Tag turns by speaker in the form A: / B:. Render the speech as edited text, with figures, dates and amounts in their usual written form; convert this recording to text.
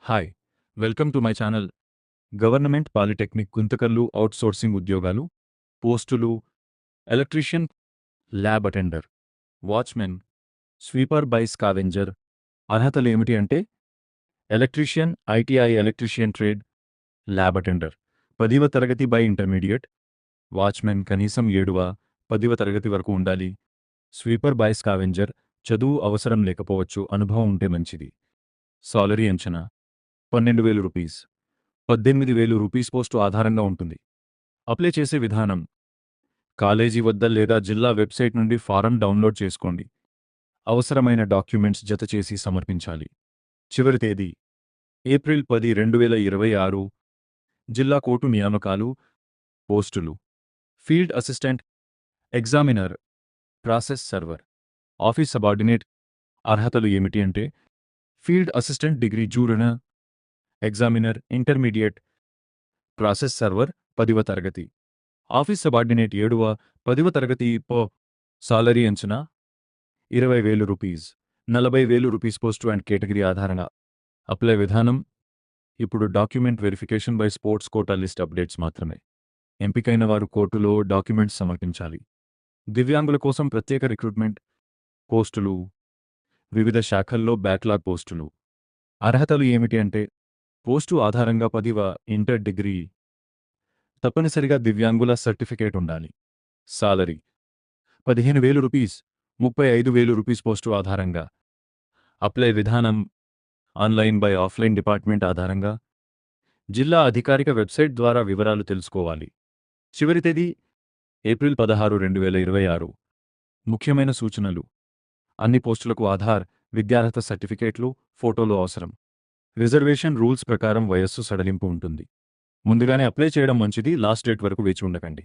A: Hi welcome to my channel. Government polytechnic Guntakal outsourcing ఉద్యోగాలు పోస్టులు electrician, lab attender, watchmen, sweeper by scavenger. అర్హతలు ఏమిటి అంటే electrician ITI electrician trade, lab attender 10వ తరగతి బై ఇంటర్మీడియట్, వాచ్మెన్ కనీసం 7వ 10వ తరగతి వరకు ఉండాలి. స్వీపర్ బై స్కావెంజర్ చదువు అవసరం లేకపోవచ్చు, అనుభవం ఉంటే మంచిది. సాలరీ అంచనా 12,000 రూపీస్, 18,000 రూపీస్ పోస్టు ఆధారంగా ఉంటుంది. అప్లై చేసే విధానం కాలేజీ వద్ద లేదా జిల్లా వెబ్సైట్ నుండి ఫారం డౌన్లోడ్ చేసుకోండి. అవసరమైన డాక్యుమెంట్స్ జతచేసి సమర్పించాలి. చివరి తేదీ ఏప్రిల్ 10, 2026. జిల్లా కోర్టు నియామకాలు. పోస్టులు field assistant, examiner, process server, office subordinate. అర్హతలు ఏమిటి అంటే ఫీల్డ్ అసిస్టెంట్ డిగ్రీ జూరన, ఎగ్జామినర్ ఇంటర్మీడియట్, ప్రాసెస్ సర్వర్ 10వ తరగతి, ఆఫీస్ సబార్డినేట్ 7వ 10వ తరగతి. సాలరీ అంచనా 20,000 rupees, 40,000 rupees post and category ఆధారంగా. అప్లై విధానం ఇప్పుడు document verification by sports quota list updates మాత్రమే. ఎంపికైన వారు కోర్టులో డాక్యుమెంట్స్ సమర్పించాలి. దివ్యాంగుల కోసం ప్రత్యేక రిక్రూట్మెంట్. పోస్టులు వివిధ శాఖల్లో బ్యాక్లాగ్ పోస్టులు. అర్హతలు ఏమిటి అంటే పోస్టు ఆధారంగా 10వ ఇంటర్ డిగ్రీ, తప్పనిసరిగా దివ్యాంగుల సర్టిఫికేట్ ఉండాలి. సాలరీ 15,000 రూపీస్, 35,000 రూపీస్ పోస్టు ఆధారంగా. అప్లై విధానం ఆన్లైన్ బై ఆఫ్లైన్ డిపార్ట్మెంట్ ఆధారంగా. జిల్లా అధికారిక వెబ్సైట్ ద్వారా వివరాలు తెలుసుకోవాలి. చివరి తేదీ ఏప్రిల్ 16, 2026. ముఖ్యమైన సూచనలు అన్ని పోస్టులకు ఆధార్, విద్యార్హత సర్టిఫికేట్లు, ఫోటోలు అవసరం. రిజర్వేషన్ రూల్స్ ప్రకారం వయస్సు సడలింపు ఉంటుంది. ముందుగానే అప్లై చేయడం మంచిది, లాస్ట్ డేట్ వరకు వేచి ఉండకండి.